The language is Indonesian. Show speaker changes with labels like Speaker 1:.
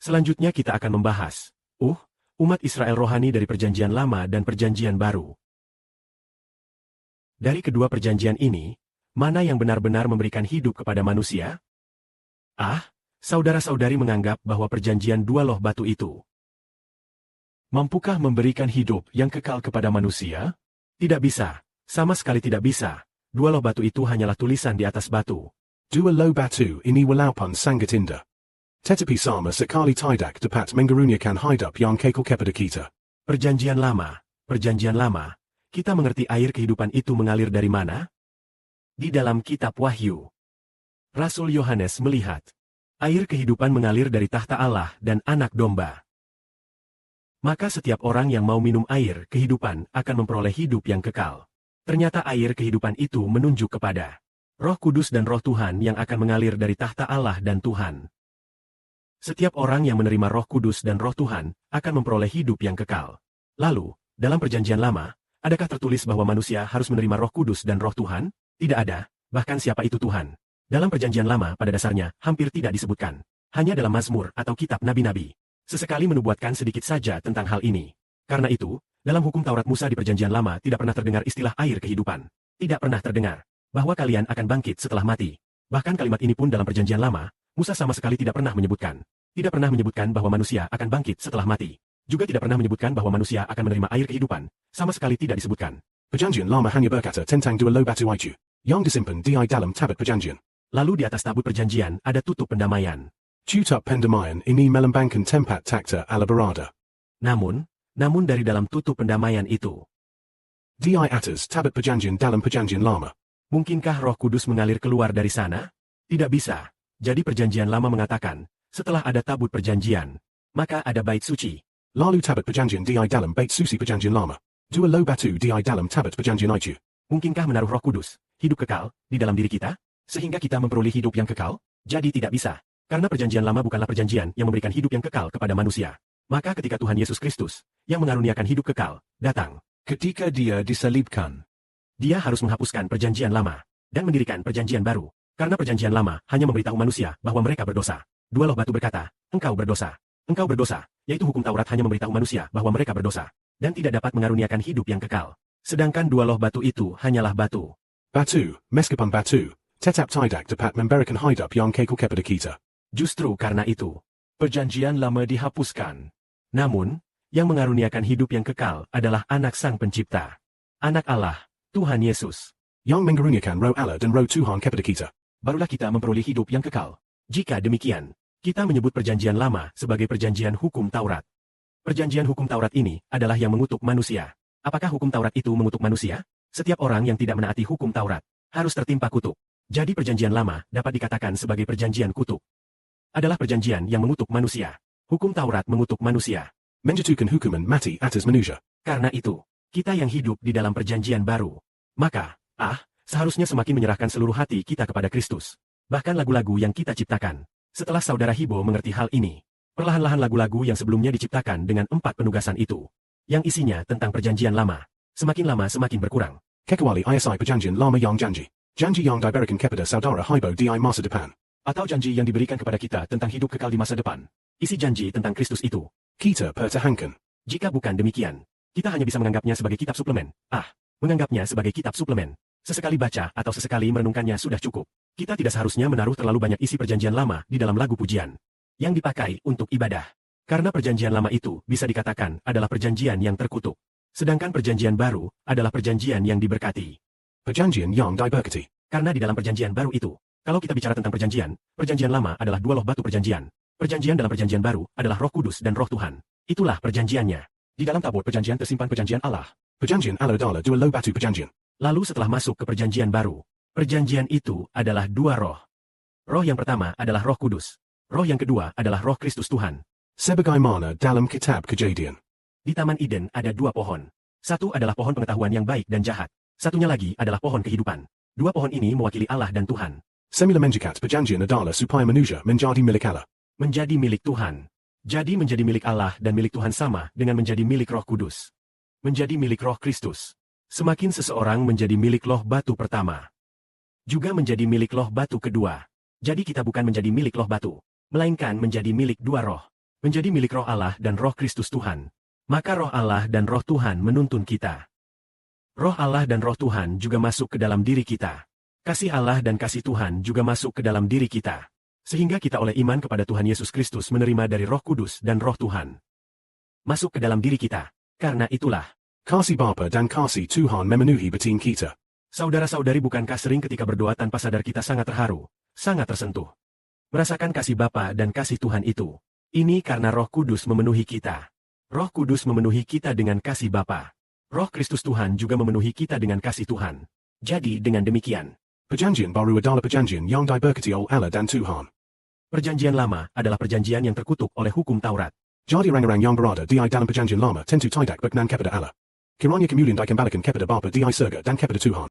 Speaker 1: Selanjutnya kita akan membahas, umat Israel rohani dari Perjanjian Lama dan Perjanjian Baru. Dari kedua perjanjian ini, mana yang benar-benar memberikan hidup kepada manusia? Saudara-saudari menganggap bahwa perjanjian dua loh batu itu mampukah memberikan hidup yang kekal kepada manusia? Tidak bisa, sama sekali tidak bisa. Dua loh batu itu hanyalah tulisan di atas batu.
Speaker 2: Dua loh batu ini walaupun sangat indah. Tetapi sama sekali tidak dapat mengurungkan hidup yang kekal kepada kita.
Speaker 1: Perjanjian Lama, kita mengerti air kehidupan itu mengalir dari mana? Di dalam kitab Wahyu. Rasul Yohanes melihat air kehidupan mengalir dari tahta Allah dan Anak Domba. Maka setiap orang yang mau minum air kehidupan akan memperoleh hidup yang kekal. Ternyata air kehidupan itu menunjuk kepada Roh Kudus dan Roh Tuhan yang akan mengalir dari tahta Allah dan Tuhan. Setiap orang yang menerima Roh Kudus dan Roh Tuhan akan memperoleh hidup yang kekal. Lalu, dalam Perjanjian Lama, adakah tertulis bahwa manusia harus menerima Roh Kudus dan Roh Tuhan? Tidak ada, bahkan siapa itu Tuhan. Dalam Perjanjian Lama pada dasarnya hampir tidak disebutkan. Hanya dalam Mazmur atau kitab nabi-nabi. Sesekali menubuatkan sedikit saja tentang hal ini. Karena itu, dalam hukum Taurat Musa di Perjanjian Lama tidak pernah terdengar istilah air kehidupan. Tidak pernah terdengar bahwa kalian akan bangkit setelah mati. Bahkan kalimat ini pun dalam Perjanjian Lama, Musa sama sekali tidak pernah menyebutkan. Tidak pernah menyebutkan bahwa manusia akan bangkit setelah mati. Juga tidak pernah menyebutkan bahwa manusia akan menerima air kehidupan. Sama sekali tidak disebutkan.
Speaker 2: Perjanjian Lama hanya berkata tentang dua loh batu itu, yang disimpan di dalam tabut perjanjian.
Speaker 1: Lalu di atas tabut perjanjian ada tutup pendamaian.
Speaker 2: Tutup pendamaian ini melambangkan tempat takhta Allah berada.
Speaker 1: Namun dari dalam tutup pendamaian itu,
Speaker 2: Di atas tabut perjanjian dalam Perjanjian Lama.
Speaker 1: Mungkinkah Roh Kudus mengalir keluar dari sana? Tidak bisa. Jadi Perjanjian Lama mengatakan, setelah ada tabut perjanjian, maka ada bait suci.
Speaker 2: Lalu tabut perjanjian di dalam bait suci Perjanjian Lama. Dua loh batu di dalam tabut perjanjian itu.
Speaker 1: Mungkinkah menaruh Roh Kudus, hidup kekal, di dalam diri kita? Sehingga kita memperoleh hidup yang kekal? Jadi tidak bisa. Karena Perjanjian Lama bukanlah perjanjian yang memberikan hidup yang kekal kepada manusia. Maka ketika Tuhan Yesus Kristus, yang mengaruniakan hidup kekal, datang.
Speaker 2: Ketika dia disalibkan,
Speaker 1: dia harus menghapuskan Perjanjian Lama dan mendirikan Perjanjian Baru. Karena Perjanjian Lama hanya memberitahu manusia bahwa mereka berdosa. Dua loh batu berkata, engkau berdosa. Engkau berdosa, yaitu hukum Taurat hanya memberitahu manusia bahwa mereka berdosa. Dan tidak dapat mengaruniakan hidup yang kekal. Sedangkan dua loh batu itu hanyalah batu.
Speaker 2: Batu, meskipun batu, tetap tidak dapat memberikan hidup yang kekal kepada kita.
Speaker 1: Justru karena itu, Perjanjian Lama dihapuskan. Namun, yang mengaruniakan hidup yang kekal adalah Anak Sang Pencipta. Anak Allah, Tuhan Yesus.
Speaker 2: Yang mengaruniakan Roh Allah dan Roh Tuhan kepada kita.
Speaker 1: Barulah kita memperoleh hidup yang kekal. Jika demikian, kita menyebut Perjanjian Lama sebagai Perjanjian Hukum Taurat. Perjanjian Hukum Taurat ini adalah yang mengutuk manusia. Apakah hukum Taurat itu mengutuk manusia? Setiap orang yang tidak menaati hukum Taurat harus tertimpa kutuk. Jadi Perjanjian Lama dapat dikatakan sebagai perjanjian kutuk. Adalah perjanjian yang mengutuk manusia. Hukum Taurat mengutuk manusia.
Speaker 2: Menjatuhkan hukuman mati atas manusia.
Speaker 1: Karena itu, kita yang hidup di dalam Perjanjian Baru, maka, seharusnya semakin menyerahkan seluruh hati kita kepada Kristus. Bahkan lagu-lagu yang kita ciptakan. Setelah Saudara Hibo mengerti hal ini, perlahan-lahan lagu-lagu yang sebelumnya diciptakan dengan 4 penugasan itu, yang isinya tentang Perjanjian Lama, semakin lama semakin berkurang.
Speaker 2: Kecuali ISI Perjanjian Lama yang janji. Janji yang diberikan kepada Saudara Hibo di masa depan.
Speaker 1: Atau janji yang diberikan kepada kita tentang hidup kekal di masa depan. Isi janji tentang Kristus itu,
Speaker 2: kita pertahankan.
Speaker 1: Jika bukan demikian, kita hanya bisa menganggapnya sebagai kitab suplemen. Menganggapnya sebagai kitab suplemen. Sesekali baca atau sesekali merenungkannya sudah cukup. Kita tidak seharusnya menaruh terlalu banyak isi Perjanjian Lama di dalam lagu pujian yang dipakai untuk ibadah. Karena Perjanjian Lama itu bisa dikatakan adalah perjanjian yang terkutuk. Sedangkan Perjanjian Baru adalah perjanjian yang diberkati.
Speaker 2: Perjanjian yang diberkati.
Speaker 1: Karena di dalam Perjanjian Baru itu, kalau kita bicara tentang Perjanjian Lama adalah dua loh batu perjanjian. Perjanjian dalam Perjanjian Baru adalah Roh Kudus dan Roh Tuhan. Itulah perjanjiannya. Di dalam tabut perjanjian tersimpan Perjanjian Allah.
Speaker 2: Perjanjian Allah adalah dua loh batu perjanjian.
Speaker 1: Lalu setelah masuk ke Perjanjian Baru, perjanjian itu adalah dua roh. Roh yang pertama adalah Roh Kudus. Roh yang kedua adalah Roh Kristus Tuhan.
Speaker 2: Sebagaimana dalam kitab Kejadian.
Speaker 1: Di Taman Eden ada 2 pohon. Satu adalah pohon pengetahuan yang baik dan jahat. Satunya lagi adalah pohon kehidupan. 2 pohon ini mewakili Allah dan Tuhan.
Speaker 2: Semula menjikat perjanjian adalah supaya manusia menjadi milik Allah.
Speaker 1: Menjadi milik Tuhan. Jadi menjadi milik Allah dan milik Tuhan sama dengan menjadi milik Roh Kudus. Menjadi milik Roh Kristus. Semakin seseorang menjadi milik loh batu pertama, juga menjadi milik loh batu kedua. Jadi kita bukan menjadi milik loh batu, melainkan menjadi milik 2 roh. menjadi milik Roh Allah dan Roh Kristus Tuhan. Maka Roh Allah dan Roh Tuhan menuntun kita. Roh Allah dan Roh Tuhan juga masuk ke dalam diri kita. Kasih Allah dan kasih Tuhan juga masuk ke dalam diri kita. Sehingga kita oleh iman kepada Tuhan Yesus Kristus menerima dari Roh Kudus dan Roh Tuhan. Masuk ke dalam diri kita. Karena itulah,
Speaker 2: Kasih Bapa dan kasih Tuhan memenuhi batin kita.
Speaker 1: saudara-saudari, bukankah sering ketika berdoa tanpa sadar kita sangat terharu, sangat tersentuh? Merasakan kasih Bapa dan kasih Tuhan itu. Ini karena Roh Kudus memenuhi kita. Roh Kudus memenuhi kita dengan kasih Bapa. Roh Kristus Tuhan juga memenuhi kita dengan kasih Tuhan. Jadi dengan demikian,
Speaker 2: Perjanjian baru adalah perjanjian yang diberkati oleh Allah dan Tuhan.
Speaker 1: Perjanjian Lama adalah perjanjian yang terkutuk oleh hukum Taurat.
Speaker 2: Jadi orang-orang yang berada di dalam perjanjian lama tentu tidak berkenan kepada Allah. Kiranya kemuliaan dikembalikan kepada Bapa di surga dan kepada Tuhan.